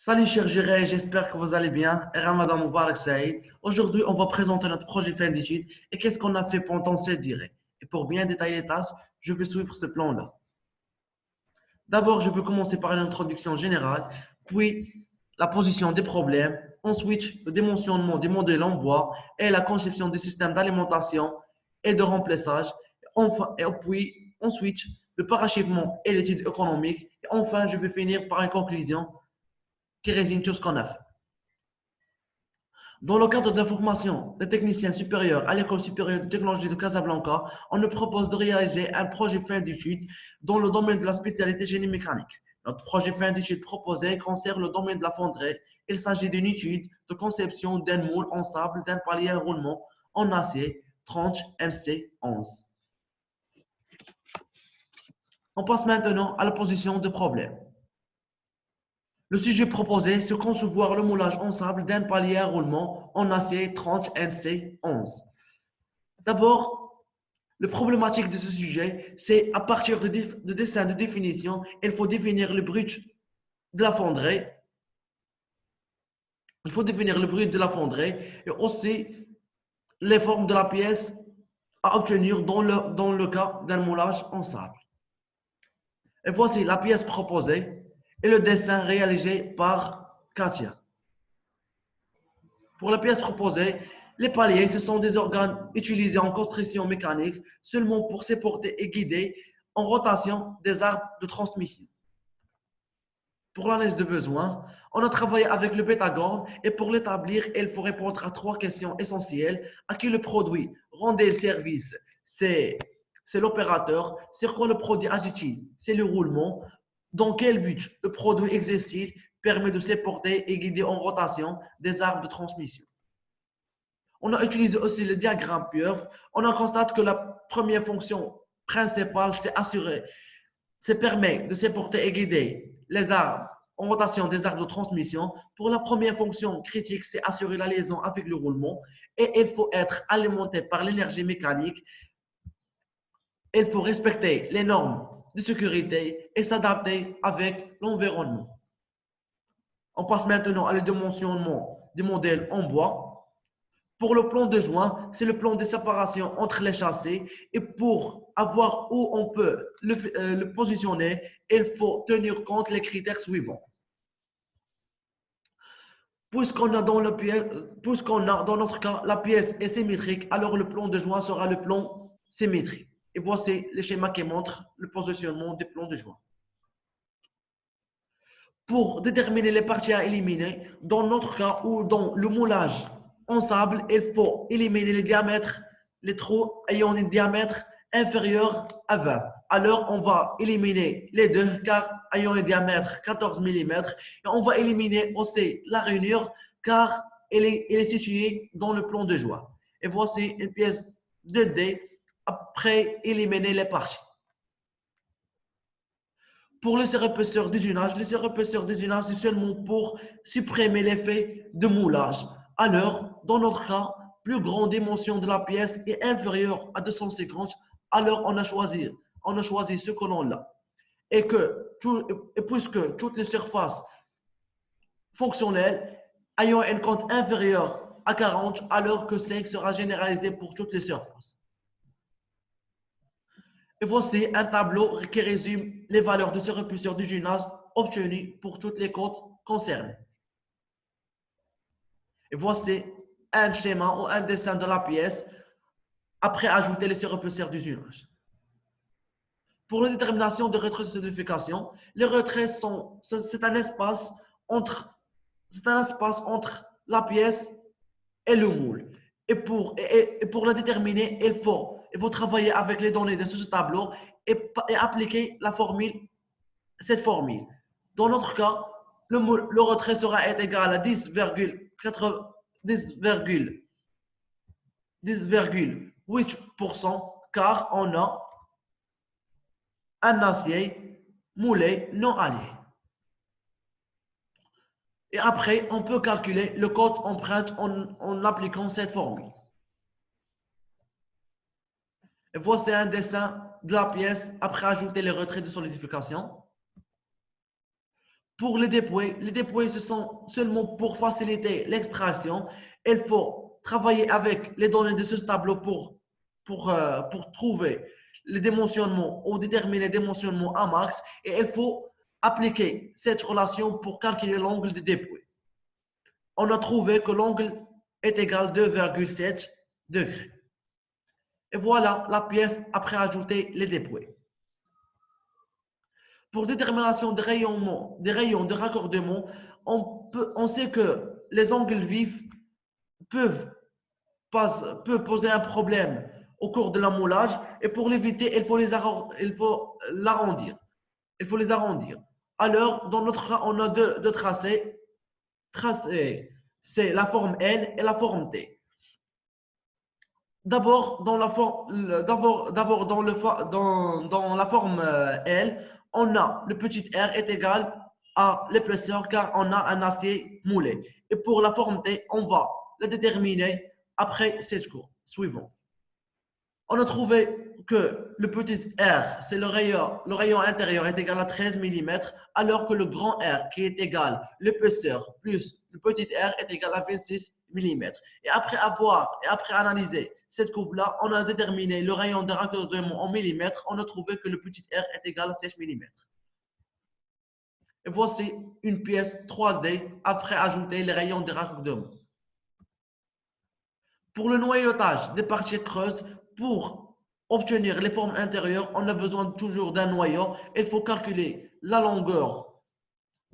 Salut cher juré, j'espère que vous allez bien. Et Ramadan Mubarak Saïd. Aujourd'hui, on va présenter notre projet fin d'études et qu'est-ce qu'on a fait pendant cette durée. Et pour bien détailler les tâches, je vais suivre ce plan-là. D'abord, je vais commencer par une introduction générale, puis la position des problèmes, ensuite le dimensionnement des modèles en bois et la conception du système d'alimentation et de remplissage, enfin, et puis ensuite le parachèvement et l'étude économique. Et enfin, je vais finir par une conclusion qui résume tout ce qu'on a fait. Dans le cadre de la formation des techniciens supérieurs à l'École supérieure de technologie de Casablanca, on nous propose de réaliser un projet fin d'études dans le domaine de la spécialité génie mécanique. Notre projet fin d'études proposé concerne le domaine de la fonderie. Il s'agit d'une étude de conception d'un moule en sable d'un palier à roulement en acier tranche MC11. On passe maintenant à la position de problème. Le sujet proposé, c'est concevoir le moulage en sable d'un palier à roulement en acier tranche NC11. D'abord, le problématique de ce sujet, c'est à partir de dessins de définition, il faut définir le brut de la fonderie. Il faut définir le brut de la fonderie et aussi les formes de la pièce à obtenir dans le cas d'un moulage en sable. Et voici la pièce proposée et le dessin réalisé par Katia. Pour la pièce proposée, les paliers, ce sont des organes utilisés en construction mécanique seulement pour supporter et guider en rotation des arbres de transmission. Pour l'analyse de besoins, on a travaillé avec le Pythagore et pour l'établir, il faut répondre à trois questions essentielles. À qui le produit rendait le service? C'est l'opérateur. Sur quoi le produit agit-il? C'est le roulement. Dans quel but le produit exerce-t-il? Permet de supporter et guider en rotation des arbres de transmission. On a utilisé aussi le diagramme Pieuvre. On a constaté que la première fonction principale, c'est assurer, c'est permettre de supporter et guider les arbres en rotation des arbres de transmission. Pour la première fonction critique, c'est assurer la liaison avec le roulement et il faut être alimenté par l'énergie mécanique. Il faut respecter les normes de sécurité et s'adapter avec l'environnement. On passe maintenant à le dimensionnement du modèle en bois. Pour le plan de joint, c'est le plan de séparation entre les châssis. Et pour avoir où on peut le positionner, il faut tenir compte des critères suivants. Puisqu'on a dans notre cas la pièce est symétrique, alors le plan de joint sera le plan symétrique. Et voici le schéma qui montre le positionnement des plans de joint. Pour déterminer les parties à éliminer, dans notre cas ou dans le moulage en sable, il faut éliminer les diamètres, les trous ayant un diamètre inférieur à 20. Alors, on va éliminer les deux car ayant un diamètre 14 mm et on va éliminer aussi la rainure car elle est située dans le plan de joint. Et voici une pièce 2D après éliminer les parties. Pour le sérépasseur d'usinage, le sérépasseur d'usinage, c'est seulement pour supprimer l'effet de moulage. Alors, dans notre cas, plus grande dimension de la pièce est inférieure à 250, alors on a choisi ce colonne-là. Et puisque toutes les surfaces fonctionnelles ayant un compte inférieur à 40, alors que 5 sera généralisé pour toutes les surfaces. Et voici un tableau qui résume les valeurs de sérépasseur du gymnase obtenues pour toutes les côtes concernées. Et voici un schéma ou un dessin de la pièce après ajouter les sérépasseurs du gymnase. Pour la détermination de retrait de solidification, les retraits c'est un espace entre la pièce et le moule. Et pour la déterminer, il faut travailler avec les données de ce tableau et appliquer cette formule. Dans notre cas, le retrait sera égal à 10,8% car on a un acier moulé non allié. Et après, on peut calculer le code empreinte en appliquant cette formule. Et voici un dessin de la pièce après ajouter les retraits de solidification. Pour les dépouilles, ce sont seulement pour faciliter l'extraction. Il faut travailler avec les données de ce tableau pour trouver les dimensionnements ou déterminer les dimensionnements à max. Et il faut appliquer cette relation pour calculer l'angle de dépouille. On a trouvé que l'angle est égal à 2,7 degrés. Et voilà la pièce après ajouter les dépouilles. Pour détermination des rayons de raccordement, on sait que les angles vifs peuvent poser un problème au cours de l'ammoulage et pour l'éviter, il faut l'arrondir. Il faut les arrondir. Alors, dans notre cas, on a deux tracés. C'est la forme L et la forme T. D'abord, dans la forme L, on a le petit r est égal à l'épaisseur car on a un acier moulé. Et pour la forme T, on va le déterminer après ces cours suivants. On a trouvé que le petit r, c'est le rayon intérieur est égal à 13 mm, alors que le grand R qui est égal l'épaisseur plus le petit r est égal à 26 mm. Et après analyser cette courbe-là, on a déterminé le rayon de raccordement en millimètres. On a trouvé que le petit r est égal à 16 mm. Et voici une pièce 3D après ajouter les rayons de raccordement. Pour le noyautage des parties creuses, pour obtenir les formes intérieures, on a besoin toujours d'un noyau. Il faut calculer la longueur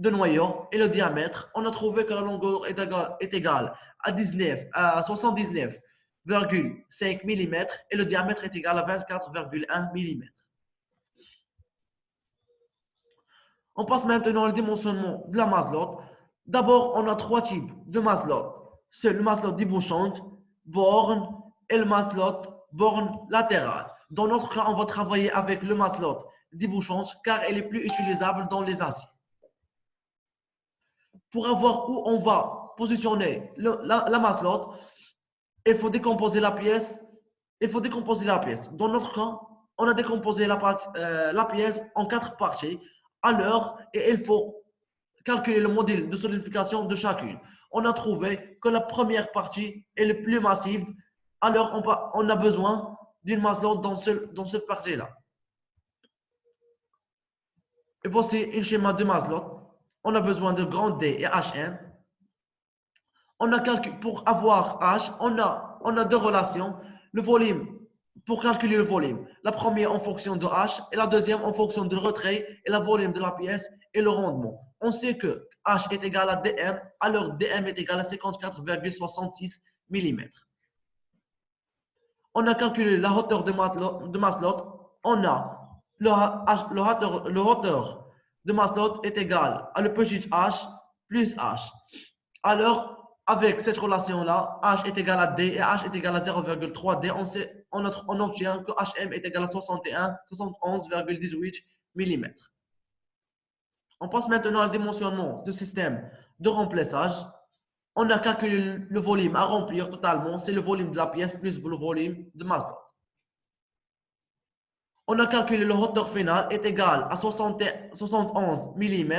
de noyau et le diamètre. On a trouvé que la longueur est égale à 79,5 mm et le diamètre est égal à 24,1 mm. On passe maintenant au dimensionnement de la maselotte. D'abord, on a trois types de maselotte. C'est le maselotte débouchante, borne et le maselotte borne latérale. Dans notre cas, on va travailler avec le maselotte débouchante car elle est plus utilisable dans les aciers. Pour avoir où on va positionner la maselotte, il faut décomposer la pièce. Dans notre cas, on a décomposé la pièce en 4 parties. Alors, et il faut calculer le modèle de solidification de chacune. On a trouvé que la première partie est le plus massive. Alors, on a besoin d'une maselotte dans cette partie-là. Et voici un schéma de maselotte. On a besoin de grand D et HM. Pour avoir H, on a deux relations. Le volume, pour calculer le volume. La première en fonction de H et la deuxième en fonction du retrait et le volume de la pièce et le rendement. On sait que H est égal à dm, alors dm est égal à 54,66 mm. On a calculé la hauteur de maselotte. On a le hauteur de maselotte est égal à le petit h plus h. Alors, avec cette relation-là, h est égal à d et h est égal à 0,3 d, on obtient que hm est égal à 71,18 mm. On passe maintenant au dimensionnement du système de remplissage. On a calculé le volume à remplir totalement, c'est le volume de la pièce plus le volume de maselotte. On a calculé le hauteur finale est égal à 71 mm.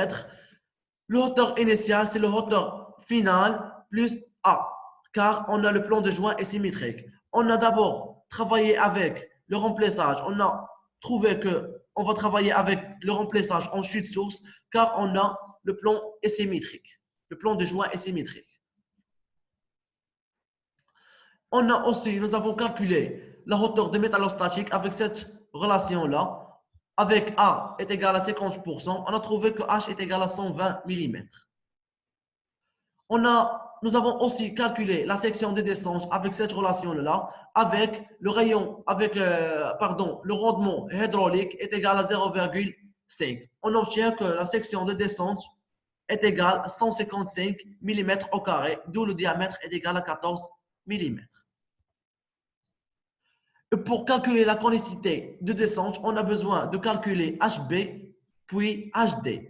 Le hauteur initial, c'est le hauteur finale plus A, car on a le plan de joint est symétrique. On a d'abord travaillé avec le remplissage. On a trouvé qu'on va travailler avec le remplissage en chute source, car on a le plan est symétrique. Le plan de joint est symétrique. Nous avons calculé la hauteur de métallostatique avec cette relation-là. Avec A est égal à 50%, on a trouvé que H est égal à 120 mm. Nous avons aussi calculé la section de descente avec cette relation-là, avec le rendement hydraulique est égal à 0,5. On obtient que la section de descente est égale à 155 mm au carré, d'où le diamètre est égal à 14 mm. Et pour calculer la chronicité de descente, on a besoin de calculer HB puis HD.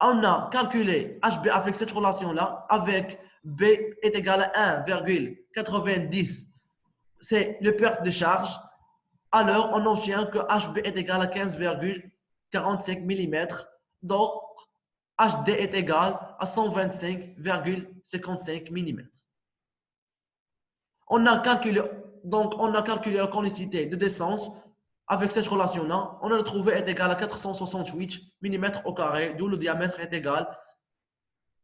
On a calculé HB avec cette relation-là, avec B est égal à 1,90. C'est le perte de charge. Alors, on obtient que HB est égal à 15,45 mm. Donc, HD est égal à 125,55 mm. On a calculé la conicité de descente avec cette relation-là. On a trouvé est égal à 468 mm au carré, d'où le diamètre est égal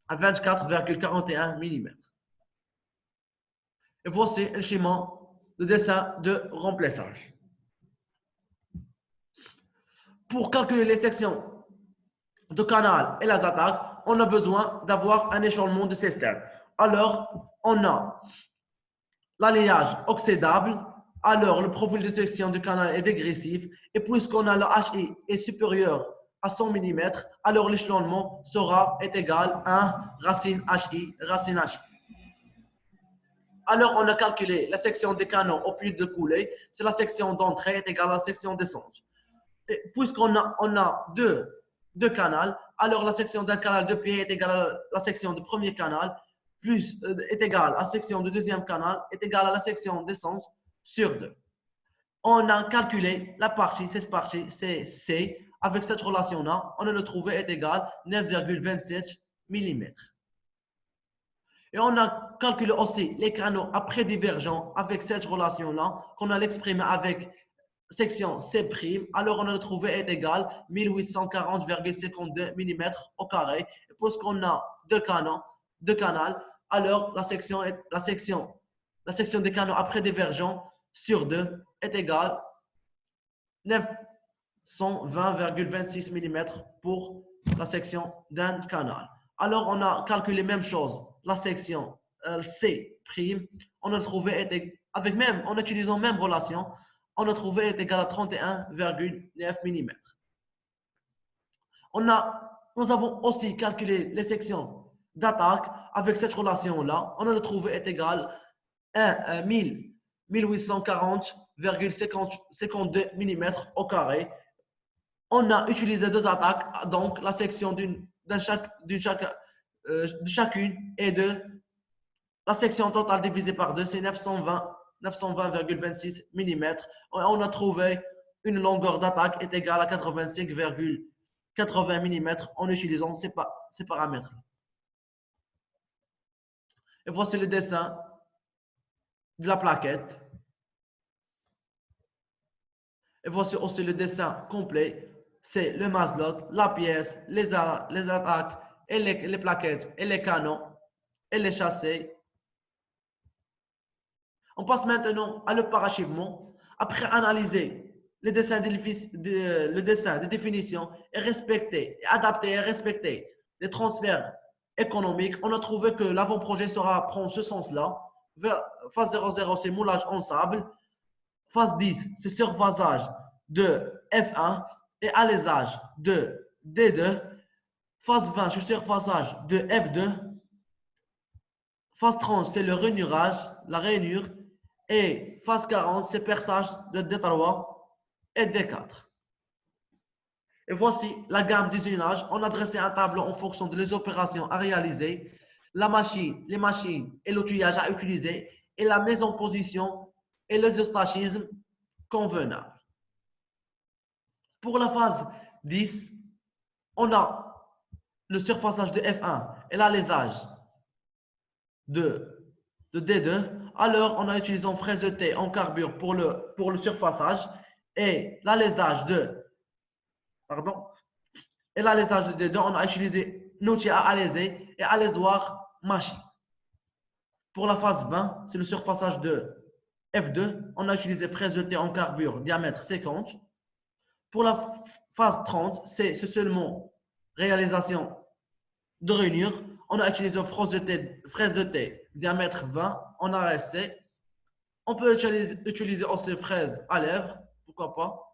à 24,41 mm. Et voici un schéma de dessin de remplissage. Pour calculer les sections de canal et les attaques, on a besoin d'avoir un échelonnement de système. Alors, on a l'alliage oxydable. Alors, le profil de section du canal est dégressif. Et puisqu'on a le HI est supérieur à 100 mm, alors l'échelonnement est égal à racine HI, racine HI. Alors, on a calculé la section des canaux au plus de coulée. C'est la section d'entrée est égale à la section descente. Puisqu'on a deux canaux, alors la section d'un canal de pied est égale à la section du premier canal, est égale à la section du deuxième canal, est égale à la section descente sur 2. On a calculé cette partie, c'est C, avec cette relation-là, on a le trouvé est égal à 9,27 mm. Et on a calculé aussi les canaux après divergents avec cette relation-là, qu'on a l'exprimé avec section C', alors on a trouvé est égal à 1840,52 mm au carré. Et puisqu'on a deux canaux, alors la section des canaux après divergents sur 2 est égale à 920,26 mm pour la section d'un canal. Alors on a calculé la même chose, la section C', on a trouvé en utilisant la même relation, on a trouvé est égal à 31,9 mm. Nous avons aussi calculé les sections d'attaque avec cette relation-là. On a trouvé est égal à 1840,52 mm au carré. On a utilisé deux attaques, donc la section de chacune et de la section totale divisée par 2, c'est 920,26 mm. On a trouvé une longueur d'attaque est égale à 85,80 mm en utilisant ces paramètres. Et voici le dessin de la plaquette. Et voici aussi le dessin complet. C'est le maslot, la pièce, les attaques, et les plaquettes, et les canons, et les châssis. On passe maintenant à le parachèvement. Après analyser le dessin de définition et adapter et respecter les transferts économiques, on a trouvé que l'avant-projet prend ce sens-là. Phase 00, c'est moulage en sable. Phase 10, c'est surphasage de F1 et alésage de D2. Phase 20, c'est surphasage de F2. Phase 30, c'est le rainurage, la rainure. Et phase 40, c'est perçage de D3 et D4. Et voici la gamme d'usinage. On a dressé un tableau en fonction des opérations à réaliser, les machines et l'outillage à utiliser, et la mise en position et l'isostachisme convenable. Pour la phase 10, on a le surfaçage de F1 et l'alésage de D2. Alors, on a utilisé une fraise de thé en carbure pour le surfaçage et l'alésage de D2, on a utilisé un outil à aléser et alésoir machine. Pour la phase 20, c'est le surfaçage de F2. On a utilisé fraise de thé en carbure diamètre 50. Pour la phase 30, c'est seulement réalisation de rainure. On a utilisé une fraise de thé diamètre 20 en ASC. On peut utiliser aussi fraise à lèvres, pourquoi pas.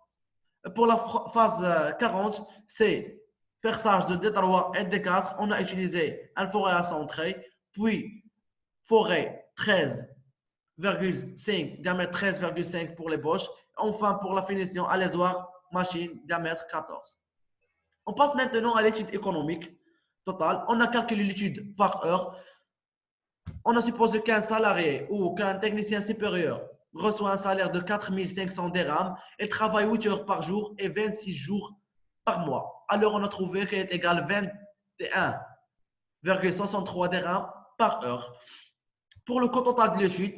Pour la phase 40, c'est perçage de D3 et D4. On a utilisé un forêt à centrer, puis forêt 13,5, diamètre 13,5 pour les boches. Enfin, pour la finition, alésoir, machine, diamètre 14. On passe maintenant à l'étude économique totale. On a calculé l'étude par heure. On a supposé qu'un salarié ou qu'un technicien supérieur reçoit un salaire de 4 500 dirhams et travaille 8 heures par jour et 26 jours par mois. Alors, on a trouvé qu'il est égal à 61,63 dirhams par heure. Pour le coût total de l'étude,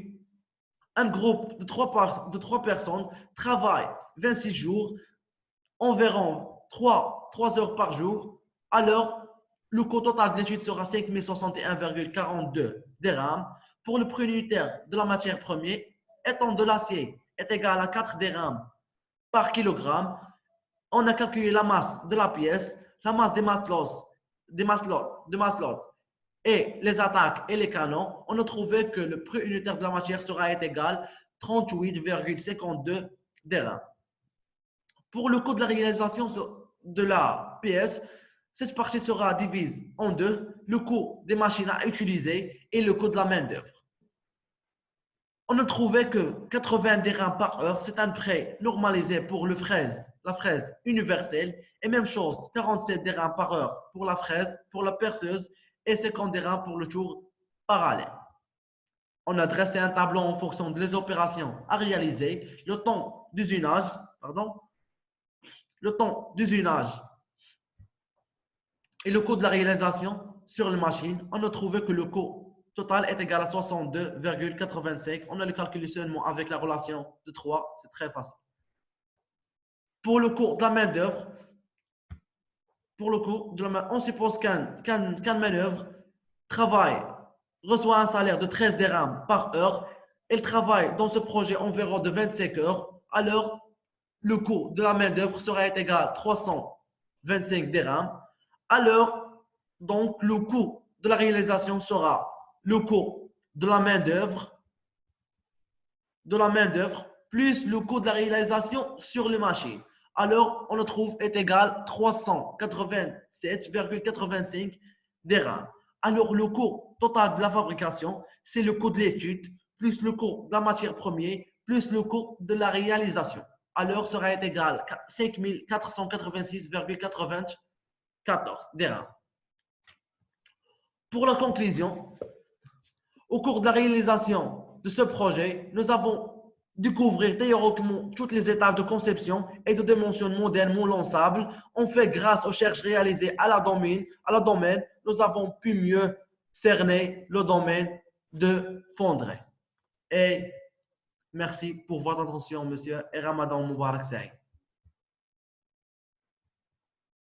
un groupe de 3 personnes travaille 26 jours, environ 3 heures par jour. Alors, le coût total de l'étude sera 5061,42 dirhams. Pour le prix unitaire de la matière première, étant de l'acier est égal à 4 dirhams par kilogramme, on a calculé la masse de la pièce, la masse des matelots et les attaques et les canons. On a trouvé que le prix unitaire de la matière sera égal à 38,52 dirhams. Pour le coût de la réalisation de la pièce, cette partie sera divisée en deux, le coût des machines à utiliser et le coût de la main-d'œuvre. On a trouvé que 80 dirhams par heure, c'est un prix normalisé pour la fraise universelle. Et même chose, 47 dirhams par heure pour la fraise, pour la perceuse et 50 dirhams pour le tour parallèle. On a dressé un tableau en fonction des opérations à réaliser, le temps d'usinage et le coût de la réalisation sur la machine. On a trouvé que le coût total est égal à 62,85. On a le calculé seulement avec la relation de 3. C'est très facile. Pour le coût de la main-d'œuvre, on suppose qu'un main-d'œuvre reçoit un salaire de 13 dirhams par heure. Elle travaille dans ce projet environ de 25 heures. Alors, le coût de la main-d'œuvre sera égal à 325 dirhams. Alors, donc, le coût de la réalisation sera le coût de la main-d'œuvre plus le coût de la réalisation sur les machines. Alors, on le trouve est égal à 387,85 dirhams. Alors, le coût total de la fabrication, c'est le coût de l'étude, plus le coût de la matière première, plus le coût de la réalisation. Alors, sera égal à 5486,94 dirhams. Pour la conclusion, au cours de la réalisation de ce projet, nous avons découvert théoriquement toutes les étapes de conception et de dimensionnement d'un moule ensemble. En fait, grâce aux recherches réalisées à la domaine, nous avons pu mieux cerner le domaine de fonderie. Et merci pour votre attention, monsieur, et Ramadan Mubarak Saïd.